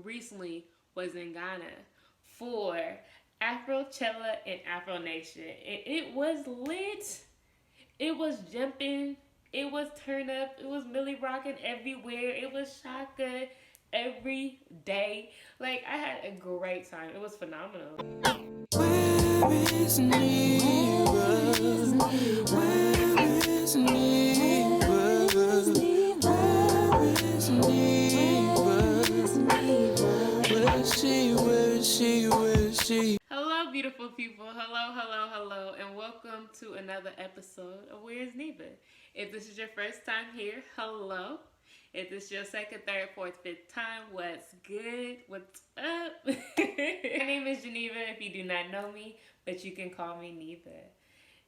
recently was in Ghana for Afrochella and Afronation. And it was lit. It was jumping. It was turn up. It was Millie rocking everywhere. It was Shaka every day. Like, I had a great time. It was phenomenal. Where is NEVA? Where is NEVA? Where is NEVA? Where is she? Where is she? Where is she? Hello, beautiful people. Hello, hello, hello, and welcome to another episode of Where is NEVA? If this is your first time here, hello. If this is your second, third, fourth, fifth time, what's good? What's up? My name is Geneva, if you do not know me, but you can call me Neva.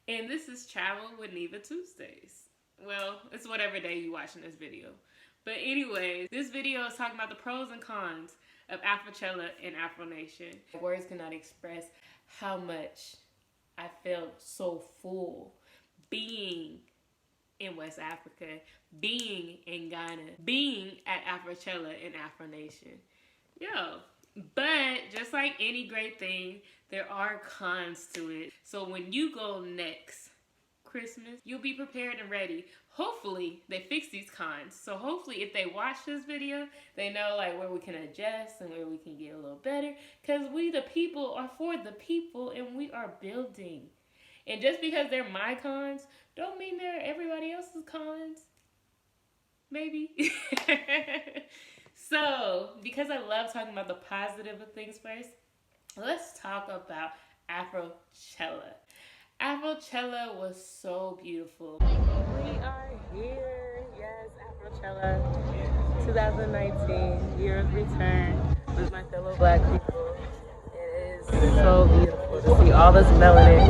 And this is Travel with Neva Tuesdays. Well, it's whatever day you're watching this video. But anyways, this video is talking about the pros and cons of Afrochella and Afronation. Words cannot express how much I felt so full being in West Africa, being in Ghana, being at Afrochella and Afronation. Yo, but just like any great thing, there are cons to it. So when you go next Christmas, you'll be prepared and ready. Hopefully they fix these cons. So hopefully if they watch this video, they know like where we can adjust and where we can get a little better. Because we the people are for the people and we are building. And just because they're my cons, don't mean they're everybody else's cons. Maybe. So, because I love talking about the positive of things first, let's talk about Afrochella. Afrochella was so beautiful. We are here. Yes, Afrochella 2019, year of return with my fellow black people. It is so beautiful to see all this melanin.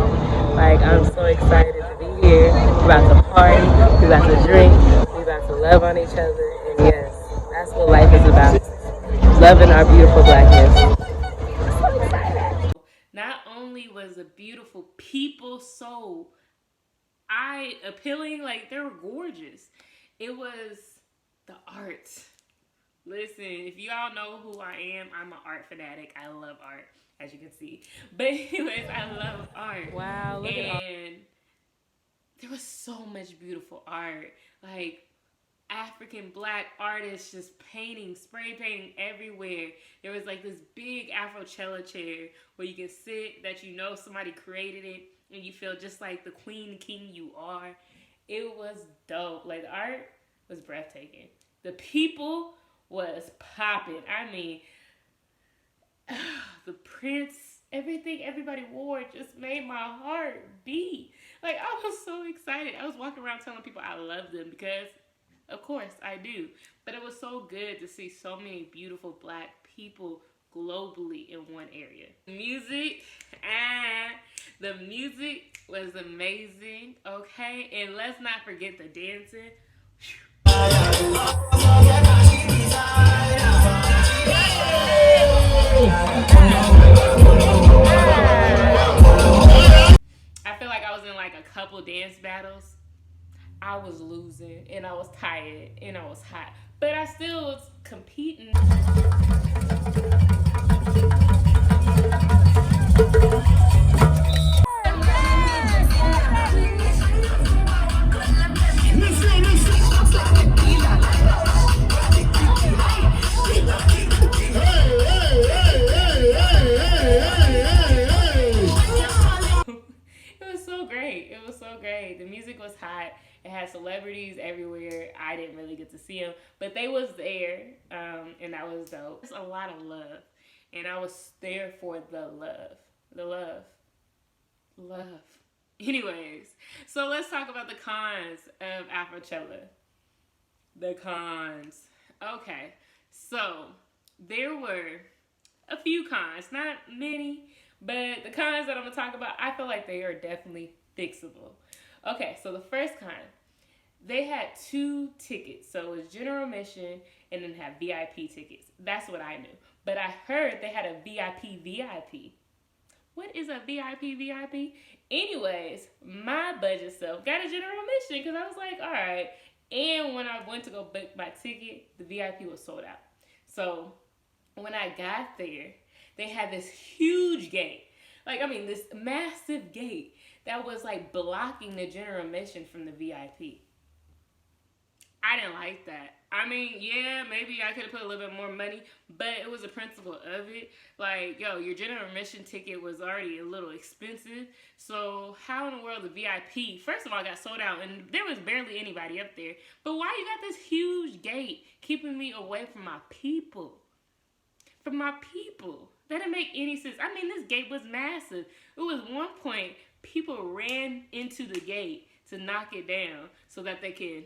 Like, I'm so excited to be here. We're about to party, we're about to drink, we're about to love on each other. And yes, that's what life is about. Loving our beautiful blackness. Not only was the beautiful people so eye appealing, like they were gorgeous. It was the art. Listen, if you all know who I am, I'm an art fanatic. I love art, as you can see. But anyways, I love art. Wow, look at art. And there was so much beautiful art. Like African black artists just painting, spray painting everywhere. There was like this big Afrochella chair where you can sit that you know somebody created it and you feel just like the queen and king you are. It was dope. Like the art was breathtaking. The people was popping. I mean, the prints, everything everybody wore just made my heart beat. Like I was so excited. I was walking around telling people I love them because of course I do. But it was so good to see so many beautiful black people globally in one area. The music was amazing, okay? And let's not forget the dancing. I feel like I was in like a couple dance battles. I was losing and I was tired and I was hot, but I still was competing. It was so great. It was so great. The music was hot. It had celebrities everywhere. I didn't really get to see them, but they was there, and that was dope. It's a lot of love, and I was there for the love. Anyways, so let's talk about the cons of Afrochella. The cons. Okay, so there were a few cons, not many, but the cons that I'm gonna talk about, I feel like they are definitely fixable. Okay, so the first con, they had 2 tickets. So it was general admission and then had VIP tickets. That's what I knew. But I heard they had a VIP. What is a VIP? Anyways, my budget self got a general admission because I was like, all right. And when I went to go book my ticket, the VIP was sold out. So When I got there, they had this huge gate. Like, I mean, this massive gate that was like blocking the general admission from the VIP. I didn't like that. I mean, yeah, maybe I could have put a little bit more money, but it was the principle of it. Like, yo, your general admission ticket was already a little expensive. So how in the world the VIP, first of all, got sold out and there was barely anybody up there. But why you got this huge gate keeping me away from my people? From my people. That didn't make any sense. I mean, this gate was massive. It was one point people ran into the gate to knock it down so that they could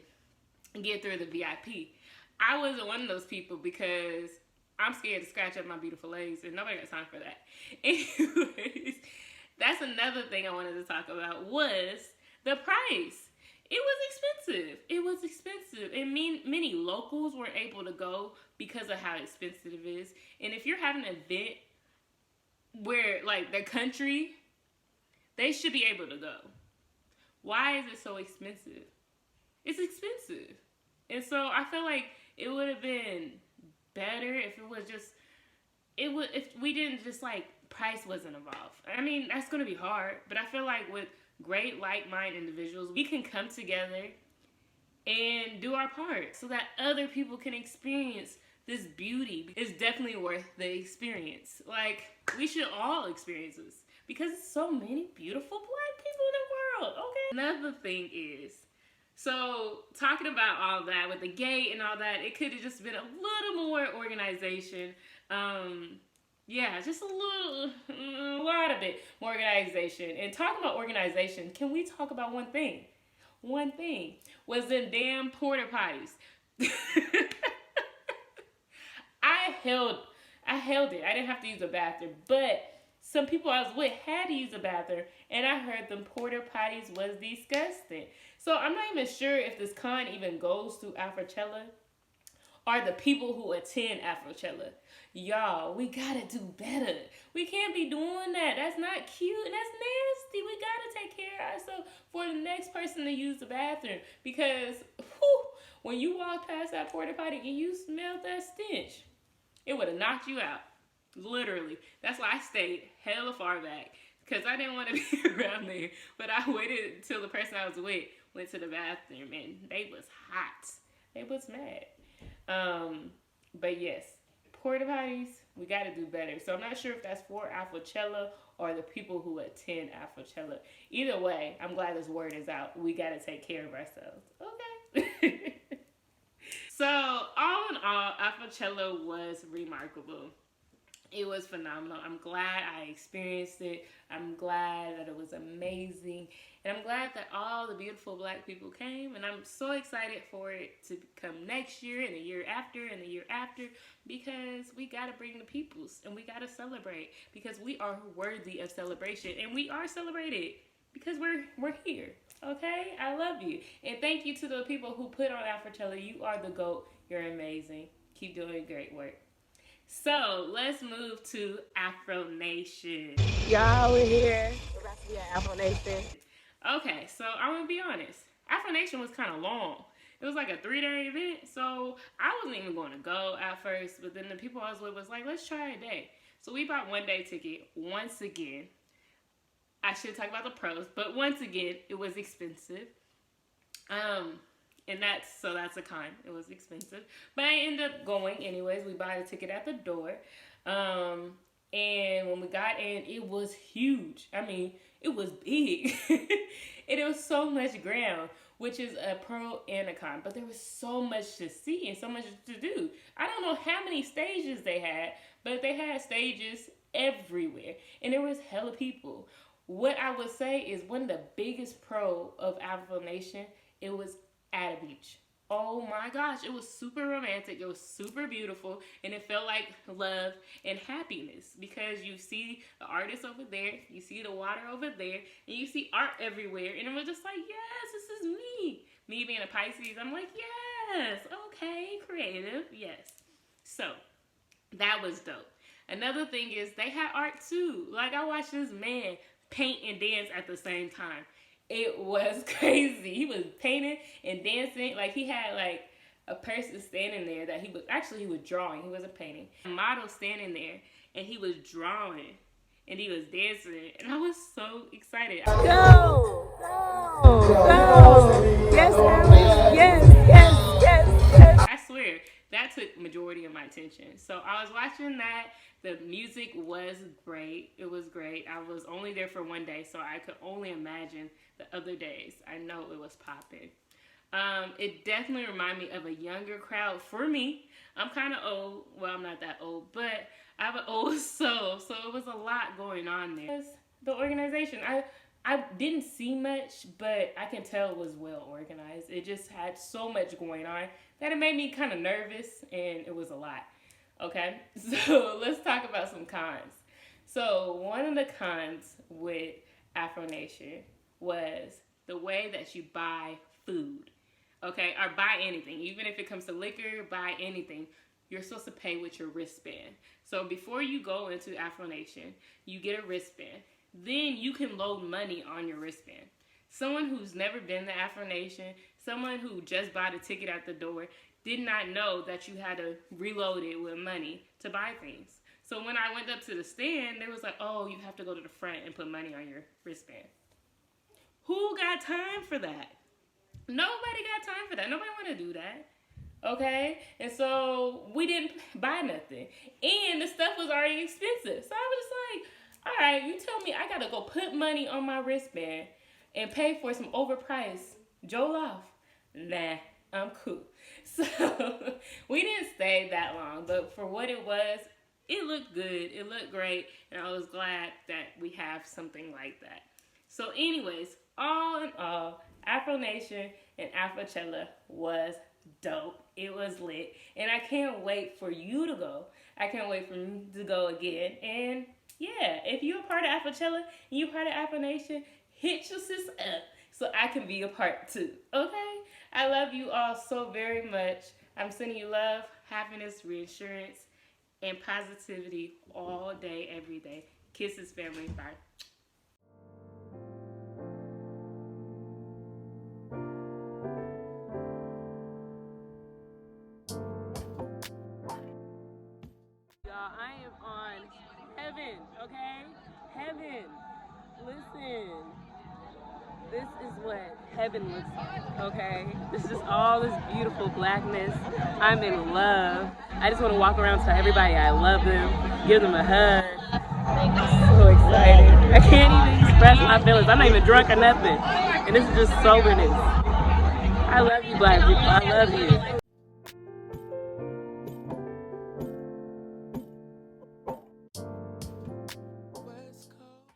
get through the VIP. I wasn't one of those people because I'm scared to scratch up my beautiful legs and nobody got time for that. Anyways, that's another thing I wanted to talk about was the price. It was expensive. It was expensive. And many locals weren't able to go because of how expensive it is. And if you're having an event where, like, the country, they should be able to go. Why is it so expensive? It's expensive. And so I feel like it would have been better if it was just, if we didn't just like, price wasn't involved. I mean, that's going to be hard, but I feel like with great like-minded individuals, we can come together and do our part so that other people can experience this beauty. It's definitely worth the experience. Like, we should all experience this because there's so many beautiful black people in the world, okay? Another thing is, so talking about all that with the gate and all that, it could have just been a little more organization. Yeah, just a lot of it more organization. And talking about organization, can we talk about one thing? One thing was the damn porta potties. I held it. I didn't have to use the bathroom, but some people I was with had to use the bathroom, and I heard them porta potties was disgusting. So I'm not even sure if this con even goes to Afrochella or the people who attend Afrochella. Y'all, we gotta do better. We can't be doing that. That's not cute and that's nasty. We gotta take care of ourselves for the next person to use the bathroom. Because when you walk past that porta potty and you smell that stench, it would have knocked you out. Literally. That's why I stayed hella far back. Because I didn't want to be around there. But I waited until the person I was with went to the bathroom and they was hot. They was mad. But yes, porta potties, we got to do better. So I'm not sure if that's for Afrochella or the people who attend Afrochella. Either way, I'm glad this word is out. We got to take care of ourselves. Okay. So all in all, Afrochella was remarkable. It was phenomenal. I'm glad I experienced it. I'm glad that it was amazing. And I'm glad that all the beautiful black people came. And I'm so excited for it to come next year and the year after and the year after. Because we got to bring the peoples and we got to celebrate. Because we are worthy of celebration. And we are celebrated because we're here. Okay? I love you. And thank you to the people who put on Afrochella. You are the GOAT. You're amazing. Keep doing great work. So let's move to Afronation. Y'all, we're here. We're about to be at Afronation. Okay, so I'm gonna be honest. Afronation was kind of long. It was like a 3-day event, so I wasn't even going to go at first. But then the people I was with was like, "Let's try a day." So we bought 1-day ticket. Once again, I should talk about the pros, but once again, it was expensive. And that's a con. It was expensive. But I ended up going anyways. We bought a ticket at the door. And when we got in, it was huge. I mean, it was big. And it was so much ground, which is a pro and a con. But there was so much to see and so much to do. I don't know how many stages they had, but they had stages everywhere. And there was hella people. What I would say is one of the biggest pro of Afronation, it was at a beach. Oh my gosh, it was super romantic, it was super beautiful, and it felt like love and happiness because you see the artist over there, you see the water over there, and you see art everywhere, and it was just like, yes, this is me. Me being a Pisces, I'm like, yes, okay, creative, yes. So, that was dope. Another thing is they had art too. Like, I watched this man paint and dance at the same time. It was crazy. He was painting and dancing. Like, he had, like, a person standing there that he was drawing. He wasn't painting. A model standing there, and he was drawing, and he was dancing, and I was so excited. Go, go, go! Yes, yes. I swear that took majority of my attention. So I was watching that. The music was great. It was great. I was only there for one day, so I could only imagine the other days. I know it was popping. It definitely reminded me of a younger crowd. For me, I'm kind of old. Well, I'm not that old, but I have an old soul, so it was a lot going on there. The organization, I didn't see much, but I can tell it was well organized. It just had so much going on that it made me kind of nervous, and it was a lot. Okay, so let's talk about some cons. So one of the cons with Afronation was the way that you buy food. Okay, or buy anything. Even if it comes to liquor, buy anything. You're supposed to pay with your wristband. So before you go into Afronation, you get a wristband. Then you can load money on your wristband. Someone who's never been to Afronation, someone who just bought a ticket at the door, did not know that you had to reload it with money to buy things. So when I went up to the stand, they was like, oh, you have to go to the front and put money on your wristband. Who got time for that? Nobody got time for that. Nobody want to do that. Okay? And so we didn't buy nothing. And the stuff was already expensive. So I was just like, all right, you tell me I got to go put money on my wristband and pay for some overpriced Jollof. Nah, I'm cool. So we didn't stay that long. But for what it was, it looked good. It looked great. And I was glad that we have something like that. So anyways, all in all, Afronation and Afrochella was dope. It was lit. And I can't wait for you to go. I can't wait for you to go again. And yeah, if you're a part of Afrochella and you're part of Afronation, hit your sis up so I can be a part too. Okay? I love you all so very much. I'm sending you love, happiness, reassurance, and positivity all day, every day. Kisses, family. Bye. I am on heaven, okay? Heaven. Listen. This is what heaven looks like, okay? This is all this beautiful blackness. I'm in love. I just want to walk around and tell everybody I love them, give them a hug. I'm so excited. I can't even express my feelings. I'm not even drunk or nothing. And this is just soberness. I love you, black people. I love you.